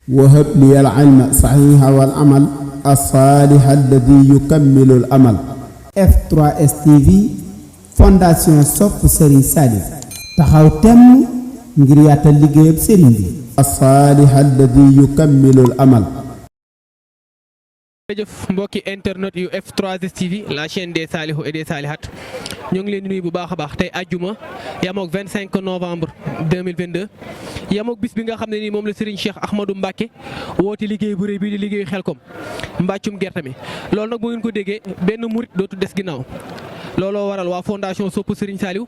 وهب لي العلم صحيح والعمل الصالح الذي يكمل الأمل. F3S TV fondation sopp Serigne Saliou taxaw temm ngir yaatal liggéeyam Serigne bi. الصالح الذي يكمل الأمل. jërëjëf mbokki internet yu F3S TV la chaîne des Salihou et des Salihat ñoo ngi leen di nuyu bu baax a baax tey àjjuma yamook 25 novembre 2022 yamook bis bi nga xam ne nii moom la Serigne Cheikh Ahmadou Mbacké woote liggéey bu rëy bii di liggéeyu Xelcom mbàccum gerte mi loolu nag bu ngeen ko déggee benn murit dootu des ginnaaw looloo waral waa fondation sopp Serigne Saliou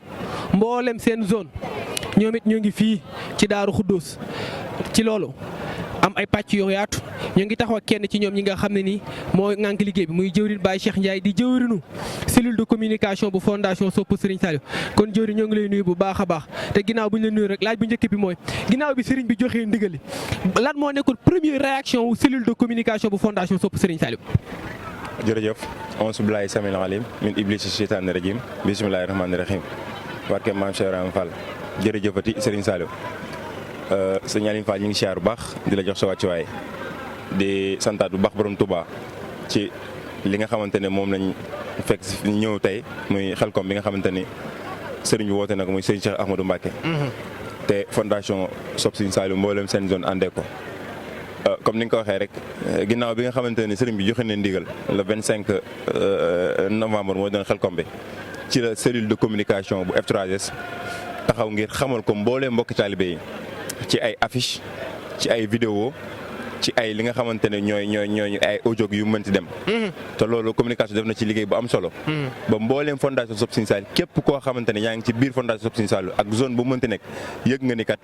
mboolem seen zone ñoom it ñoo ngi fii ci Daaru Xuddoos ci loolu am ay pàcc yoo yaatu ñoo ngi taxaw ak kenn ci ñoom ñi nga xam ne nii moo ŋànk liggéey bi muy jëwriñ Baye Cheikh Ndiaye di jëwriñu cellule de communication bu fondation sopp Serigne Saliou kon jëwriñ ñoo ngi lay nuyu bu baax a baax te ginnaaw bu ñu la nuyu rek laaj bu njëkk bi mooy ginnaaw bi Serigne bi joxee ndigali lan moo nekkoon première réaction wu cellule de communication bu fondation sopp Serigne Saliou. jërëjëf auzu billaahi samiil aliim min iblisi sheytaani rajiim bismillaahi rahmaani rahiim barke maam Cheikh Ibrahima Fall jërëjëfati Serigne Saliou sëñ Aliou Fall ñu ngi siyaar bu baax di la jox sa wàccuwaay di santaat bu baax borom Touba ci li nga xamante ne moom lañ fekk si ñëw tey muy Xelcom bi nga xamante ni sëriñ bi woote na ko muy sëriñ Cheikh Ahmadou Mbacké te fondation sopp Serigne Saliou mboolem seen zone àndee ko comme ni nga ko waxee rek ginnaaw bi nga xamante ne sëriñ bi joxe na ndigal le 25 novembre mooy doon Xelcom bi ci la cellule de communication bu F3S taxaw ngir xamal ko mboolee mbokki taalibe yi ci ay affiche ci ay vidéo ci ay li nga xamante ne ñooy ay audio yu mënti dem te loolu communication def na ci liggéey bu am solo ba mbooleem fondation sopp Serigne Saliou képp koo xamante ne yaa ngi ci biir fondation sopp Serigne Saliou ak zone bu mënti nekk yëg nga ni kat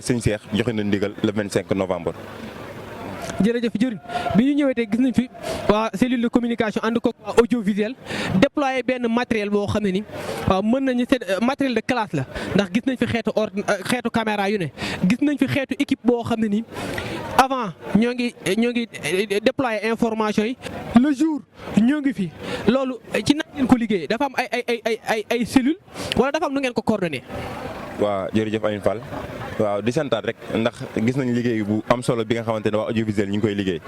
Serigne Cheikh joxe na ndigal le 25 novembre. jërëjëf jëriñ bi ñu ñëwee tey gis nañ fi waa cellule de communication ànd ko waa audiovisuel déployé benn matériel boo xam ne ni mën nañu matériel de classe la ndax gis nañ fi xeetu caméra yu ne gis nañ fi xeetu équipe boo xam ne ni avant ñoo ngi déployé information yi le jour ñoo ngi fi loolu ci nan ngeen ko liggéeyee dafa am ay cellule wala dafa am nu ngeen ko coordonné. waaw jërëjëf Aliou Fall waaw di santaat rek ndax gis nañ liggéey bu am solo bi nga xamante ne waa audiovisuel ñu ngi koy liggéey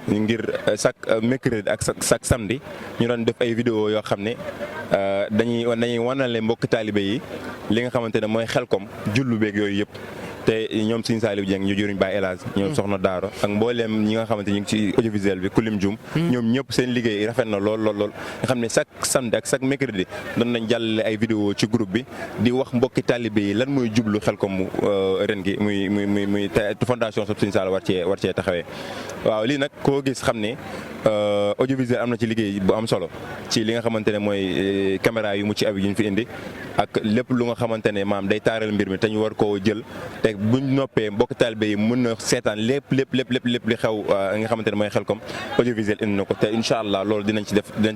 ngir chaque mercredi ak chaque samedi ñu doon def ay vidéo yoo xam ne dañuy wanale mbokk taalibe yi li nga xamante ne mooy Xelcom jullu beeg yooyu yëpp te ñoom Serigne Saliou Dieng ñu jëriñ Baye Elage ñoom soxna Daaro ak mbooleem ñi nga xamante ñu ngi ci audiovisuel bi kulim jum ñoom ñëpp seen liggéey rafet na lool nga xam ne chaque samedi ak chaque mercredi doon nañ jàllale ay vidéo ci groupe bi di wax mbokki taalibe yi lan mooy jublu Xelcom ren gi muy fondation sopp Serigne Saliou war cee taxawee waaw lii nag koo gis xam ne audiovisuel am na ci liggéey bu am solo ci li nga xamante ne mooy caméra yu mucc abi yu ñu fi indi ak lépp lu nga xamante ne maam day taaral mbir mi te ñu war koo jël te buñ noppee mbokk taalibe yi mën na seetaan lépp li xew nga xamante ne mooy Xelcom audiovisuel indi na ko te incha allah loolu dinañ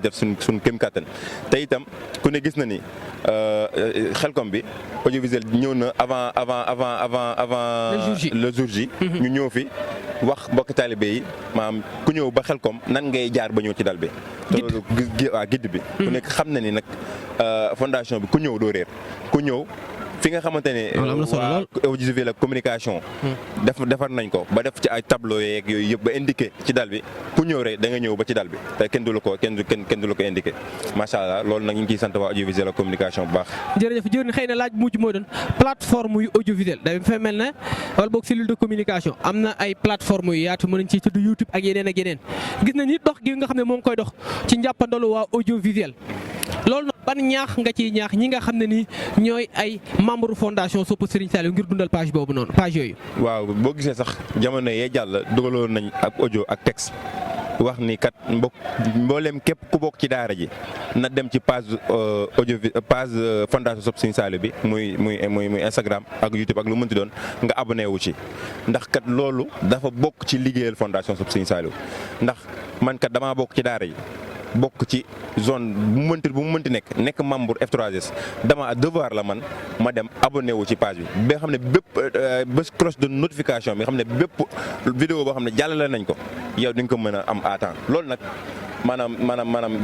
def suñ kéem kattan te itam ku ne gis na ni Xelcom bi audiovisuel ñëw na avant le jour J ñu ñëw fi wax mbokk taalibe yi maam ku ñëw ba Xelcom nan ngay jaar ba ñëw ci dal bi te loolu gidd bi ku nekk xam na ni nag fondation bi ku ñëw doo réer ku ñëw fi nga xamante ne waa audiovisuel ak communication defar nañ ko ba def ci ay tableau yeeg yooyu yëpp ba indiqué ci dal bi ku ñëw rek da nga ñëw ba ci dal bi te kenn du la ko indiqué macha allah loolu nag ñu ngi ciy sant waa audiovisuel ak communication bu baax. jërëjëf jërëjëf xëy na laaj bu mujj mooy doon plateforme yu audiovisuel dafa mel ne wala boog cellule de communication am na ay plateforme yu yaatu mën nañ ci tudd YouTube ak yeneen gis nañ ni dox gi nga xam ne moo ngi koy dox ci njàppandalu waa audiovisuel loolu nag ban ñaax nga ciy ñaax ñi nga xam ne ni ñooy ay membre fondation sopp Serigne Saliou ngir dundal page boobu noonu page yooyu. waaw boo gisee sax jamono yee jàll dugaloon nañ ak audio ak texte wax ni kat mbooleem képp ku bokk ci daara ji na dem ci page page fondation sopp Serigne Saliou bi muy Instagram ak YouTube ak lu mënti doon nga abonné wu ci ndax kat loolu dafa bokk ci liggéeyal fondation sopp Serigne Saliou ndax man kat damaa bokk ci daara ji. bokk ci zone bu mu mënti nekk membre F3S dama devoir la man ma dem abonné wu ci page bi ba xam ne bépp cloche de notification bi xam ne bépp vidéo boo xam ne jàllale nañ ko yow di nga ko mën a am à temps loolu nag maanaam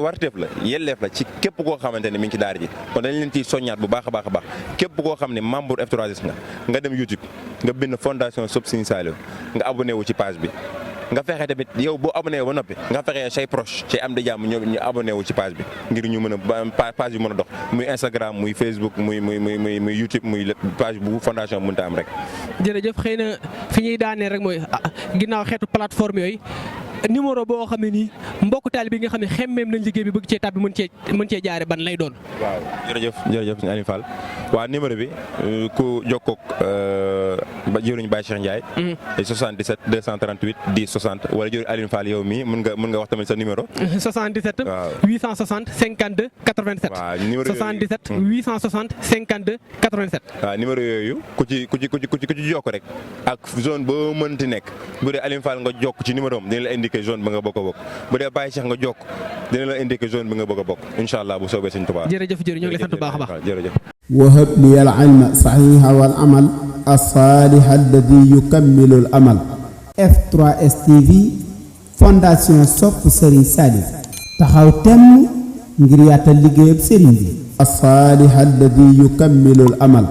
warteef la yelleef la ci képp koo xamante ne mi ngi ci daara ji kon dañ leen ciy soññaat bu baax a baax a baax képp koo xam ne membre F3S nga dem YouTube nga bind fondation Sopp Serigne Saliou nga abonné wu ci page bi nga fexe tamit yow boo abonné ba noppi nga fexe say proche say am di jàmm ñu abonné wu ci page bi ngir ñu mën a page bi mën a dox muy Instagram muy Facebook muy YouTube muy page bu fondation mënta am rek. jërëjëf xëy na fi ñuy daanee rek mooy ginnaaw xeetu plateforme yooyu numéro boo xam ne nii mbokk taalibe bi nga xam ne xemmeem nañ liggéey bi bëgg cee tàbbi mën cee jaare ban lay doon. waaw jërëjëf sëñ Aliou Fall waaw numéro bi ku jokkoog ba jëruñ Baye Cheikh Ndiaye. 77 238 10 60 wala jëruñ Aliou Fall yow mii mën nga wax tamit sa numéro. 77. waaw 860 52 87. waaw numéro yooyu 77 860 52 87. waaw numéro yooyu ku ci jokk rek ak zone boo mënti nekk bu dee Aliou Fall nga jokk ci numéro am dina la indiqué zone ba nga bëgg a bokk bu dee Baye Cheikh nga jokk dina la indiqué zone bi nga bëgg a bokk incha allah bu soobee Sëñ Tuubaa. jërëjëf ñoo ngi lay sant bu baax a baax. jërëjëf. wahab li al ilma saxiiha wal amal as-saaliha alladi yukammilu al amal. F3S TV fondation Sopp Serigne Saliou taxaw temm ngir yaatal liggéeyab Serigne bi. as-saaliha alladi yukammilu al amal.